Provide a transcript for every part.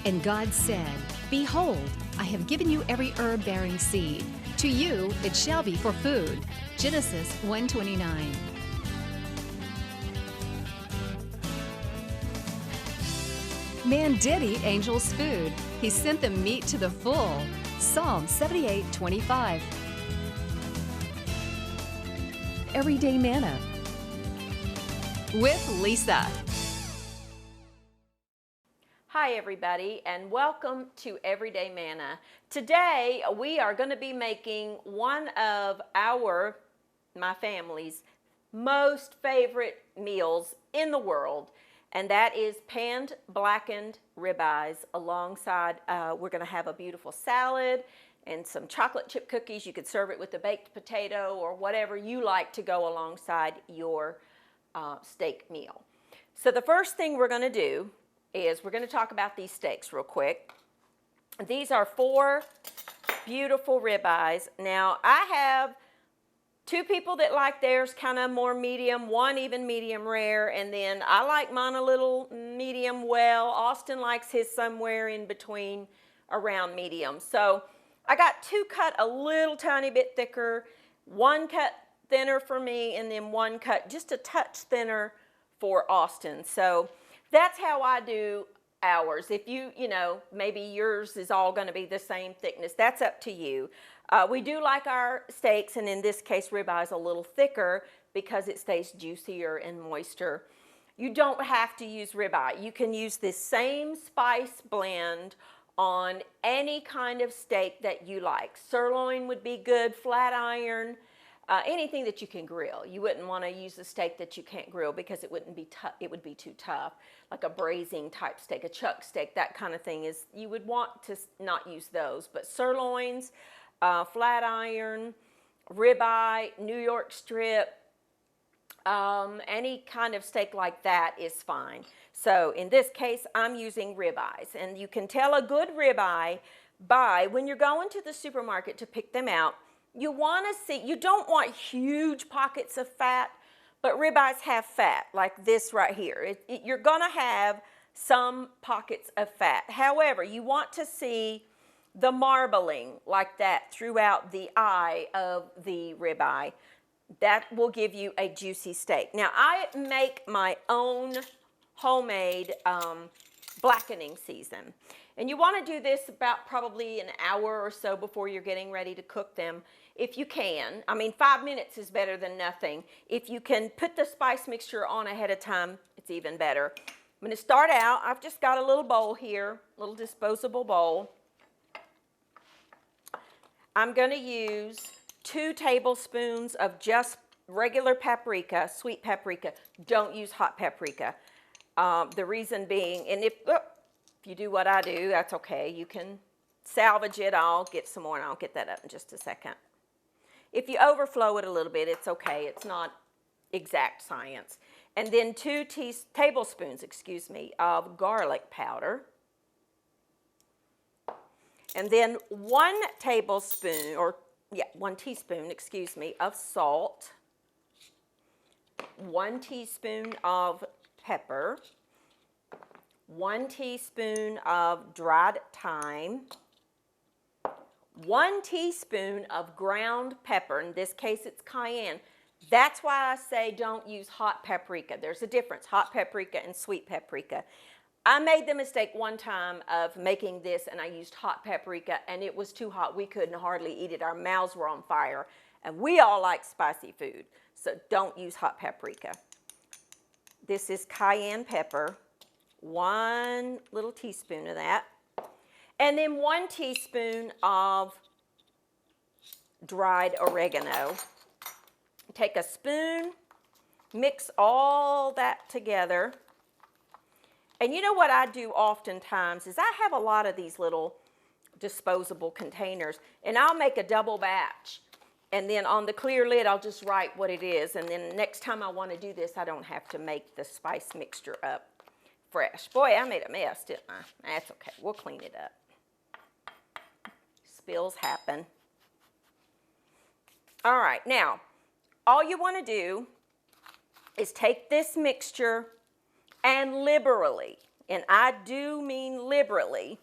And God said, Behold, I have given you every herb-bearing seed. To you it shall be for food. Genesis 1:29. Man did eat angels' food. He sent them meat to the full. Psalm 78:25. Everyday Manna with Lisa. Hi everybody, and welcome to Everyday Manna. Today we are going to be making one of my family's most favorite meals in the world, and that is panned blackened ribeyes. Alongside, we're going to have a beautiful salad and some chocolate chip cookies. You could serve it with a baked potato or whatever you like to go alongside your steak meal. So the first thing we're going to do is we're going to talk about these steaks real quick. These are 4 beautiful ribeyes. Now, I have 2 people that like theirs kind of more medium, 1 even medium rare, and then I like mine a little medium well. Austin likes his somewhere in between, around medium. So I got 2 cut a little tiny bit thicker, 1 cut thinner for me, and then 1 cut just a touch thinner for Austin. So that's how I do ours. If you know, maybe yours is all going to be the same thickness. That's up to you. We do like our steaks, and in this case, ribeye is a little thicker because it stays juicier and moister. You don't have to use ribeye. You can use this same spice blend on any kind of steak that you like. Sirloin would be good, flat iron, anything that you can grill. You wouldn't want to use a steak that you can't grill because it wouldn't be it would be too tough. Like a braising type steak, a chuck steak, that kind of thing is, you would want to not use those. But sirloins, flat iron, ribeye, New York strip, any kind of steak like that is fine. So in this case, I'm using ribeyes, and you can tell a good ribeye by when you're going to the supermarket to pick them out. You want to see, you don't want huge pockets of fat, but ribeyes have fat like this right here. You're going to have some pockets of fat. However, you want to see the marbling like that throughout the eye of the ribeye. That will give you a juicy steak. Now, I make my own homemade blackening season. And you want to do this about probably an hour or so before you're getting ready to cook them, if you can. I mean, 5 minutes is better than nothing. If you can put the spice mixture on ahead of time, it's even better. I'm going to start out. I've just got a little bowl here, a little disposable bowl. I'm going to use 2 tablespoons of just regular paprika, sweet paprika. Don't use hot paprika. The reason being, and if you do what I do, that's okay. You can salvage it. I'll get some more, and I'll get that up in just a second. If you overflow it a little bit, it's okay. It's not exact science. And then 2 tablespoons, of garlic powder. And then 1 teaspoon, of salt. 1 teaspoon of pepper. 1 teaspoon of dried thyme. 1 teaspoon of ground pepper. In this case, it's cayenne. That's why I say don't use hot paprika. There's a difference, hot paprika and sweet paprika. I made the mistake one time of making this, and I used hot paprika, and it was too hot. We couldn't hardly eat it. Our mouths were on fire, and we all like spicy food, so don't use hot paprika. This is cayenne pepper, 1 little teaspoon of that. And then 1 teaspoon of dried oregano. Take a spoon, mix all that together. And you know what I do oftentimes is I have a lot of these little disposable containers, and I'll make a double batch. And then on the clear lid, I'll just write what it is. And then next time I want to do this, I don't have to make the spice mixture up fresh. Boy, I made a mess, didn't I? That's okay. We'll clean it up. Spills happen. All right, now, all you want to do is take this mixture and liberally, and I do mean liberally,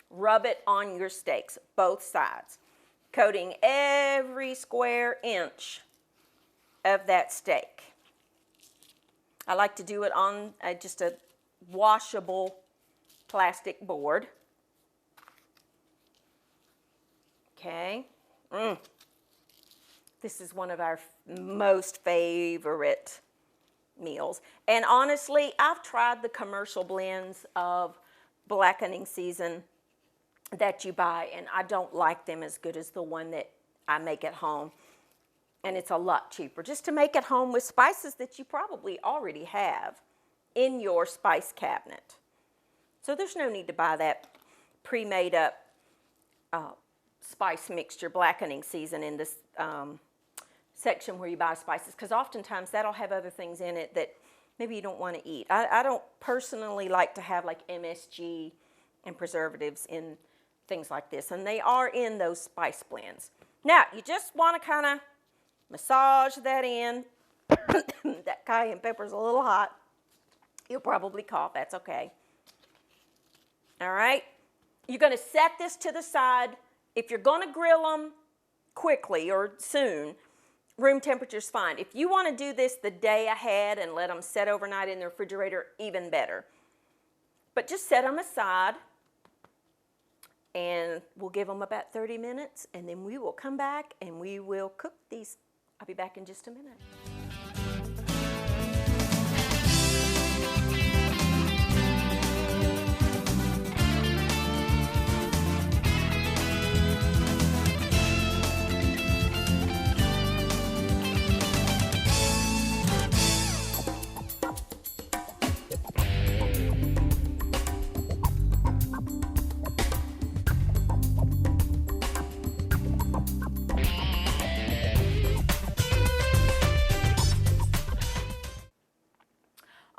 rub it on your steaks, both sides, coating every square inch of that steak. I like to do it on just a washable plastic board. Okay. This is one of our most favorite meals. And honestly, I've tried the commercial blends of blackening season that you buy, and I don't like them as good as the one that I make at home. And it's a lot cheaper just to make at home with spices that you probably already have in your spice cabinet. So there's no need to buy that pre-made up spice mixture blackening season in this section where you buy spices, because oftentimes that'll have other things in it that maybe you don't want to eat. I don't personally like to have like MSG and preservatives in things like this, and they are in those spice blends. Now, you just want to kind of massage that in. That cayenne pepper's a little hot. You'll probably cough, that's okay. All right, you're going to set this to the side. If you're going to grill them quickly or soon, room temperature is fine. If you want to do this the day ahead and let them set overnight in the refrigerator, even better. But just set them aside, and we'll give them about 30 minutes, and then we will come back and we will cook these. I'll be back in just a minute.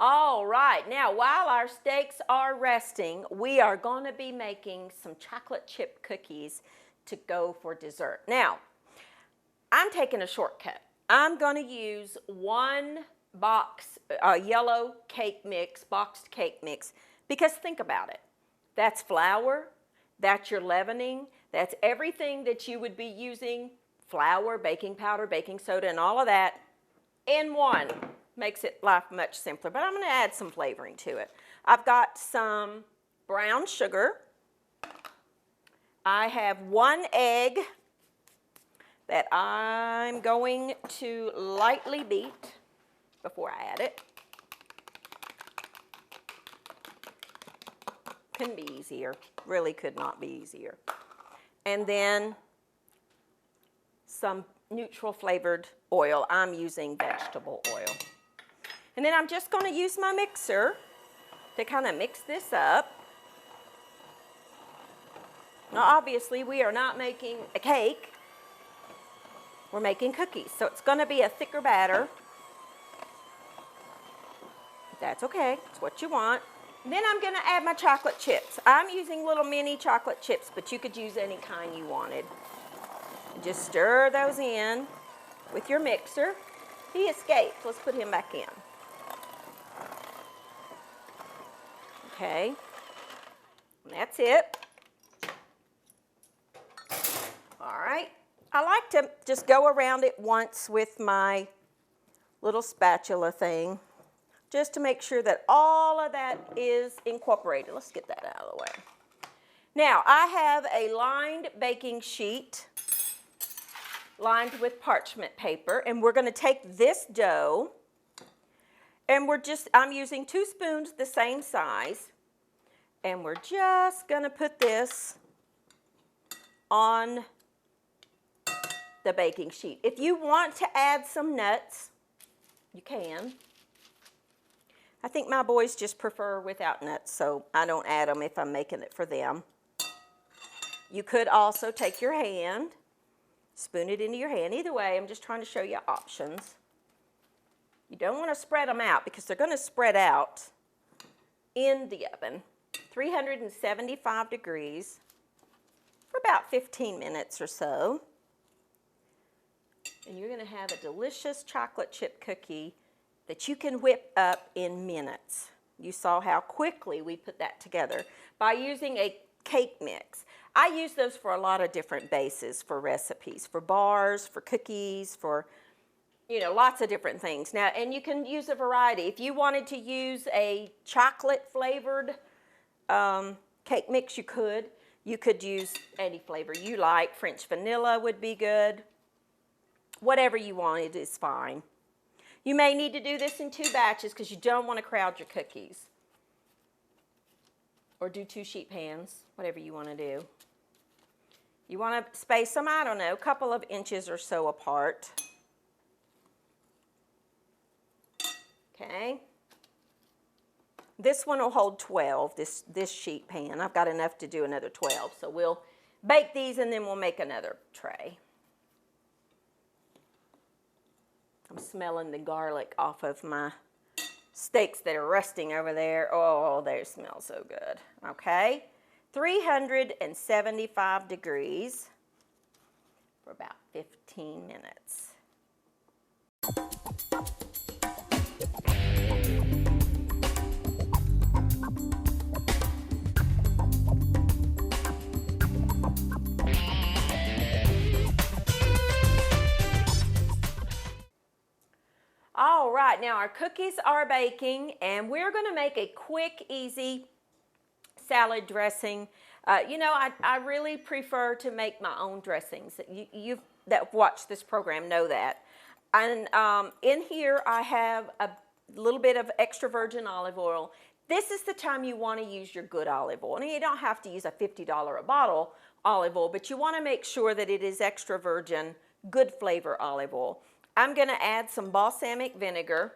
All right, now while our steaks are resting, we are going to be making some chocolate chip cookies to go for dessert. Now, I'm taking a shortcut. I'm going to use one box, yellow cake mix, boxed cake mix, because think about it. That's flour, that's your leavening, that's everything that you would be using, flour, baking powder, baking soda, and all of that in one. Makes it life much simpler, but I'm going to add some flavoring to it. I've got some brown sugar. I have 1 egg that I'm going to lightly beat before I add it. Couldn't be easier. Really could not be easier. And then some neutral flavored oil. I'm using vegetable oil. And then I'm just going to use my mixer to kind of mix this up. Now, obviously, we are not making a cake. We're making cookies. So it's going to be a thicker batter. That's okay. It's what you want. And then I'm going to add my chocolate chips. I'm using little mini chocolate chips, but you could use any kind you wanted. Just stir those in with your mixer. He escaped. Let's put him back in. Okay, and that's it. All right, I like to just go around it once with my little spatula thing, just to make sure that all of that is incorporated. Let's get that out of the way. Now, I have a lined baking sheet lined with parchment paper, and we're going to take this dough, and I'm using 2 spoons the same size, and we're just going to put this on the baking sheet. If you want to add some nuts, you can. I think my boys just prefer without nuts, so I don't add them if I'm making it for them. You could also take your hand, spoon it into your hand. Either way, I'm just trying to show you options. You don't want to spread them out because they're going to spread out in the oven, 375 degrees, for about 15 minutes or so. And you're going to have a delicious chocolate chip cookie that you can whip up in minutes. You saw how quickly we put that together by using a cake mix. I use those for a lot of different bases for recipes, for bars, for cookies, for, you know, lots of different things. Now, and you can use a variety. If you wanted to use a chocolate flavored cake mix, you could. You could use any flavor you like. French vanilla would be good. Whatever you wanted is fine. You may need to do this in 2 batches because you don't want to crowd your cookies. Or do 2 sheet pans, whatever you want to do. You want to space them, I don't know, a couple of inches or so apart. Okay. This one will hold 12, this sheet pan. I've got enough to do another 12, so we'll bake these and then we'll make another tray. I'm smelling the garlic off of my steaks that are rusting over there. Oh, they smell so good. Okay, 375 degrees for about 15 minutes. All right, now our cookies are baking and we're going to make a quick, easy salad dressing. You know, I really prefer to make my own dressings. You that watch this program know that. And in here I have a little bit of extra virgin olive oil. This is the time you want to use your good olive oil. And you don't have to use a $50 a bottle olive oil, but you want to make sure that it is extra virgin, good flavor olive oil. I'm going to add some balsamic vinegar,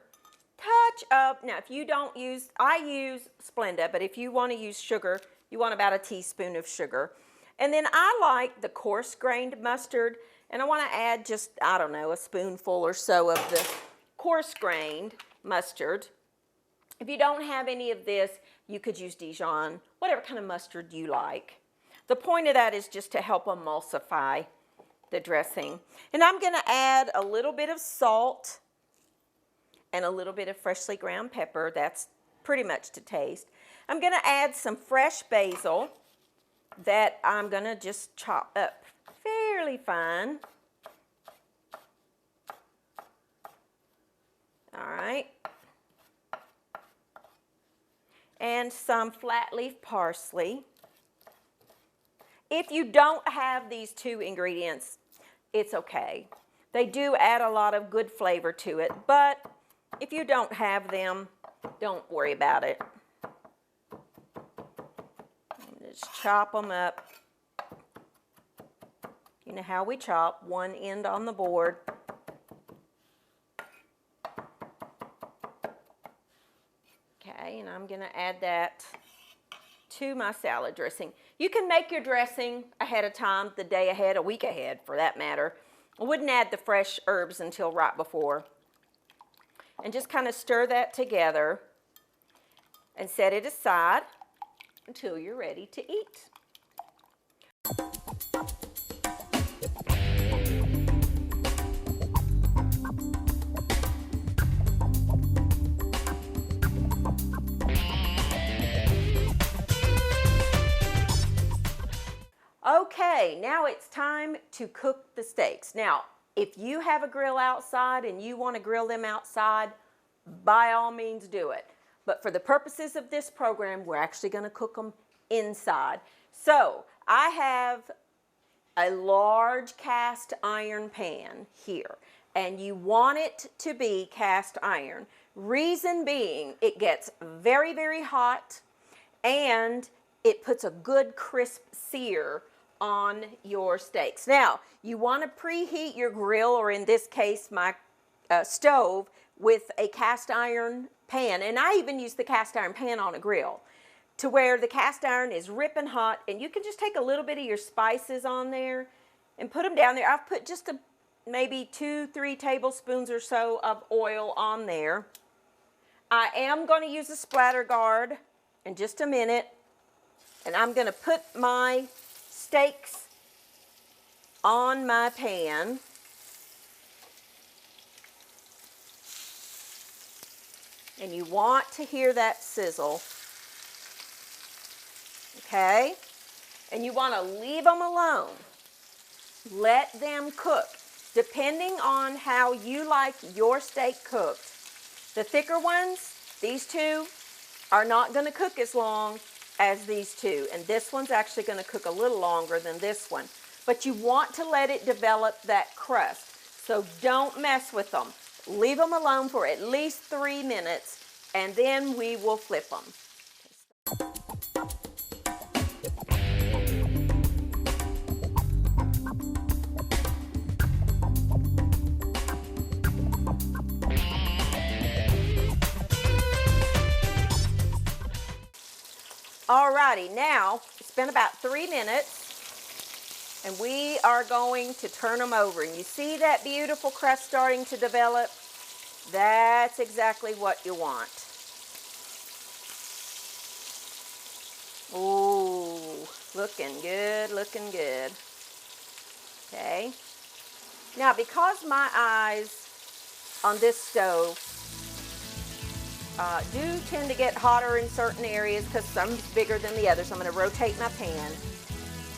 touch of, now if you don't use, I use Splenda, but if you want to use sugar, you want about a teaspoon of sugar. And then I like the coarse grained mustard, and I want to add just, I don't know, a spoonful or so of the coarse grained mustard. If you don't have any of this, you could use Dijon, whatever kind of mustard you like. The point of that is just to help emulsify the dressing. And I'm going to add a little bit of salt and a little bit of freshly ground pepper. That's pretty much to taste. I'm going to add some fresh basil that I'm going to just chop up fairly fine. All right. And some flat leaf parsley. If you don't have these 2 ingredients, it's okay. They do add a lot of good flavor to it, but if you don't have them, don't worry about it. Just chop them up. You know how we chop, one end on the board. Okay, and I'm going to add that to my salad dressing. You can make your dressing ahead of time, the day ahead, a week ahead for that matter. I wouldn't add the fresh herbs until right before. And just kind of stir that together and set it aside until you're ready to eat. Okay, now it's time to cook the steaks. Now, if you have a grill outside and you want to grill them outside, by all means do it. But for the purposes of this program, we're actually going to cook them inside. So, I have a large cast iron pan here, and you want it to be cast iron. Reason being, it gets very, very hot, and it puts a good crisp sear on your steaks. Now, you want to preheat your grill, or in this case, my stove, with a cast iron pan. And I even use the cast iron pan on a grill to where the cast iron is ripping hot, and you can just take a little bit of your spices on there and put them down there. I've put just maybe 2-3 tablespoons or so of oil on there. I am going to use a splatter guard in just a minute, and I'm going to put my steaks on my pan. And you want to hear that sizzle. Okay? And you want to leave them alone. Let them cook. Depending on how you like your steak cooked. The thicker ones, these two, are not going to cook as long as these two. And this one's actually going to cook a little longer than this one. But you want to let it develop that crust. So don't mess with them. Leave them alone for at least 3 minutes, and then we will flip them. Alrighty, now it's been about 3 minutes, and we are going to turn them over. And you see that beautiful crust starting to develop? That's exactly what you want. Ooh, looking good, looking good. Okay. Now, because my eyes on this stove do tend to get hotter in certain areas because some's bigger than the other, so I'm going to rotate my pan,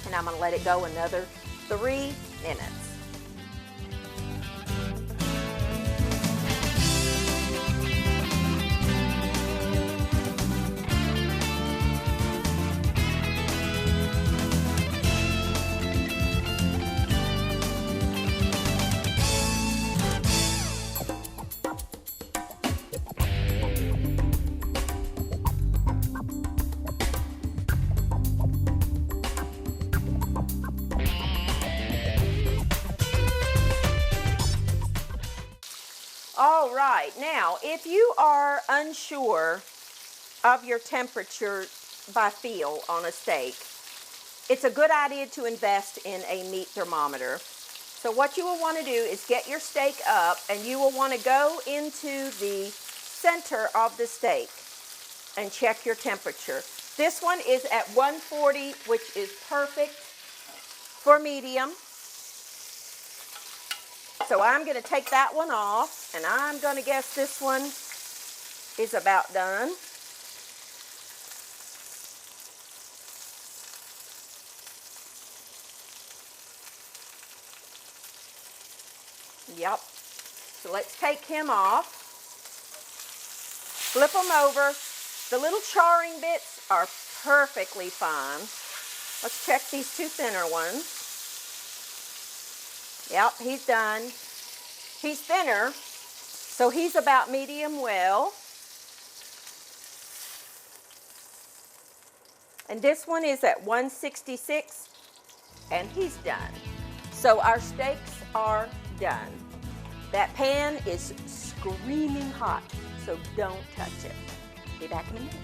and I'm going to let it go another 3 minutes. All right, now if you are unsure of your temperature by feel on a steak, it's a good idea to invest in a meat thermometer. So what you will want to do is get your steak up, and you will want to go into the center of the steak and check your temperature. This one is at 140, which is perfect for medium. So I'm going to take that one off, and I'm going to guess this one is about done. Yep. So let's take him off. Flip them over. The little charring bits are perfectly fine. Let's check these two thinner ones. Yep, he's done. He's thinner, so he's about medium well. And this one is at 166, and he's done. So our steaks are done. That pan is screaming hot, so don't touch it. Be back in a minute.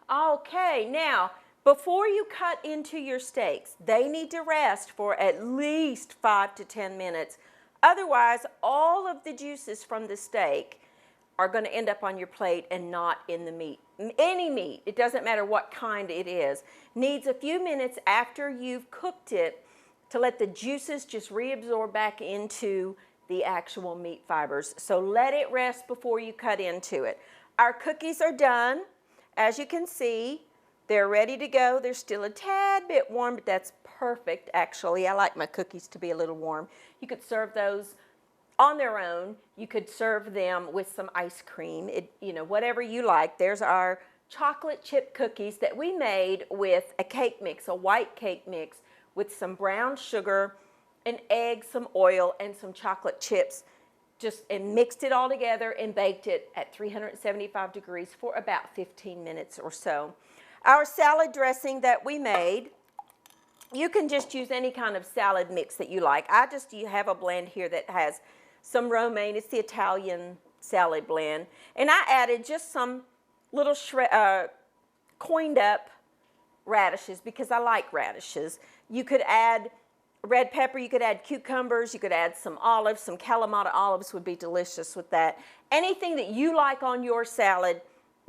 Okay, now, before you cut into your steaks, they need to rest for at least 5 to 10 minutes. Otherwise, all of the juices from the steak are going to end up on your plate and not in the meat. Any meat, it doesn't matter what kind it is, needs a few minutes after you've cooked it to let the juices just reabsorb back into the actual meat fibers. So let it rest before you cut into it. Our cookies are done. As you can see, they're ready to go. They're still a tad bit warm, but that's perfect, actually. I like my cookies to be a little warm. You could serve those on their own. You could serve them with some ice cream, whatever you like. There's our chocolate chip cookies that we made with a cake mix, a white cake mix with some brown sugar, an egg, some oil, and some chocolate chips. And mixed it all together and baked it at 375 degrees for about 15 minutes or so. Our salad dressing that we made, you can just use any kind of salad mix that you like. You have a blend here that has some romaine. It's the Italian salad blend. And I added just some little coined up radishes because I like radishes. You could add red pepper, you could add cucumbers, you could add some olives, some Kalamata olives would be delicious with that. Anything that you like on your salad,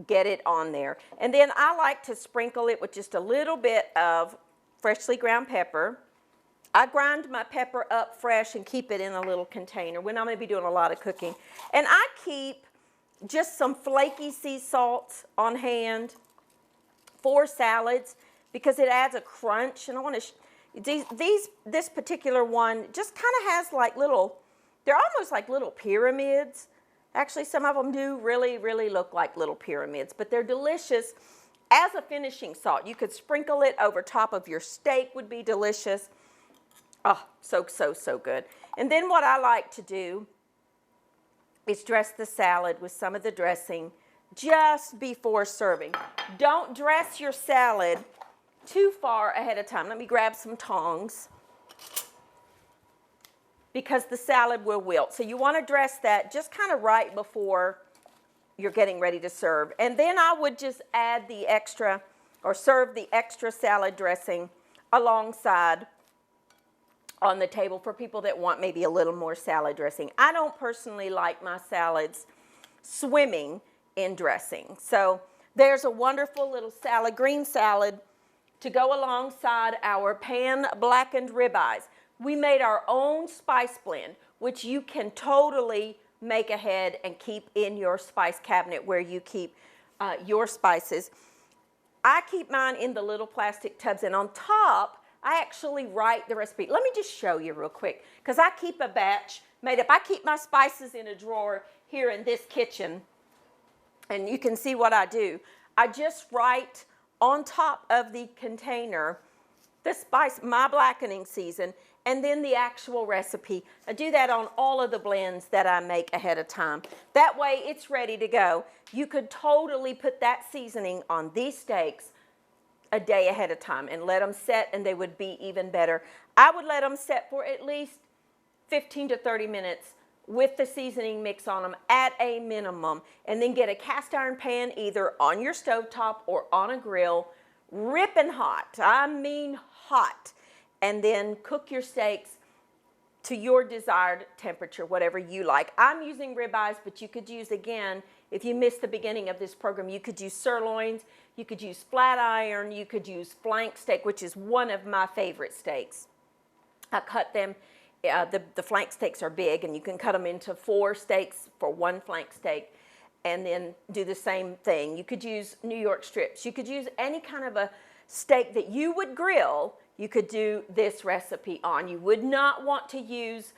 get it on there. And then I like to sprinkle it with just a little bit of freshly ground pepper. I grind my pepper up fresh and keep it in a little container when I'm going to be doing a lot of cooking. And I keep just some flaky sea salt on hand for salads because it adds a crunch. And I want to, this particular one just kind of has like little, they're almost like little pyramids. Actually, some of them do really, really look like little pyramids, but they're delicious as a finishing salt. You could sprinkle it over top of your steak, would be delicious. Oh, so good. And then what I like to do is dress the salad with some of the dressing just before serving. Don't dress your salad too far ahead of time. Let me grab some tongs because the salad will wilt. So you want to dress that just kind of right before you're getting ready to serve. And then I would just add the extra or serve the extra salad dressing alongside on the table for people that want maybe a little more salad dressing. I don't personally like my salads swimming in dressing. So there's a wonderful little salad, green salad, to go alongside our pan blackened ribeyes. We made our own spice blend, which you can totally make ahead and keep in your spice cabinet where you keep your spices. I keep mine in the little plastic tubs, and on top, I actually write the recipe. Let me just show you real quick, because I keep a batch made up. I keep my spices in a drawer here in this kitchen, and you can see what I do. I just write on top of the container the spice, my blackening season, and then the actual recipe. I do that on all of the blends that I make ahead of time. That way it's ready to go. You could totally put that seasoning on these steaks a day ahead of time and let them set, and they would be even better. I would let them set for at least 15 to 30 minutes with the seasoning mix on them at a minimum, and then get a cast iron pan either on your stovetop or on a grill, ripping hot, I mean hot, and then cook your steaks to your desired temperature, whatever you like. I'm using ribeyes, but you could use, again, if you missed the beginning of this program, you could use sirloins, you could use flat iron, you could use flank steak, which is one of my favorite steaks. I cut them, the flank steaks are big, and you can cut them into 4 steaks for 1 flank steak, and then do the same thing. You could use New York strips. You could use any kind of a steak that you would grill, you could do this recipe on. You would not want to use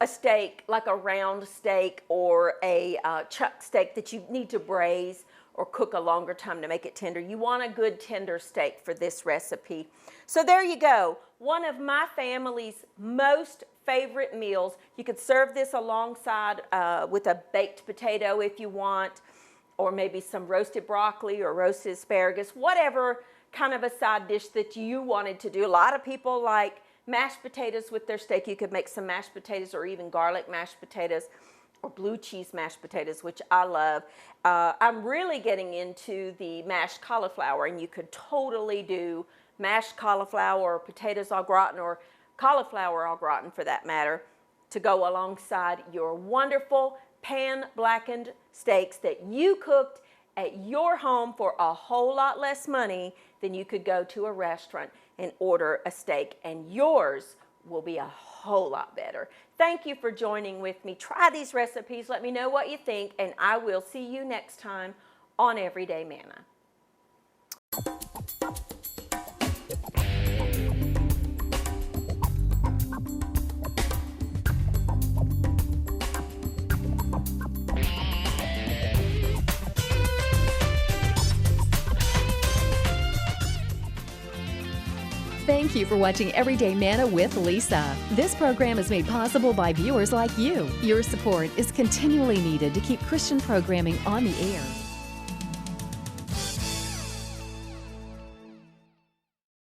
a steak like a round steak or a chuck steak that you need to braise or cook a longer time to make it tender. You want a good tender steak for this recipe. So there you go. One of my family's most favorite meals. You could serve this alongside with a baked potato if you want, or maybe some roasted broccoli or roasted asparagus, whatever kind of a side dish that you wanted to do. A lot of people like mashed potatoes with their steak. You could make some mashed potatoes or even garlic mashed potatoes or blue cheese mashed potatoes, which I love. I'm really getting into the mashed cauliflower, and you could totally do mashed cauliflower or potatoes au gratin or cauliflower au gratin for that matter to go alongside your wonderful pan blackened steaks that you cooked at your home for a whole lot less money than you could go to a restaurant and order a steak, and yours will be a whole lot better. Thank you for joining with me. Try these recipes. Let me know what you think, and I will see you next time on Everyday Manna. Thank you for watching Everyday Manna with Lisa. This program is made possible by viewers like you. Your support is continually needed to keep Christian programming on the air.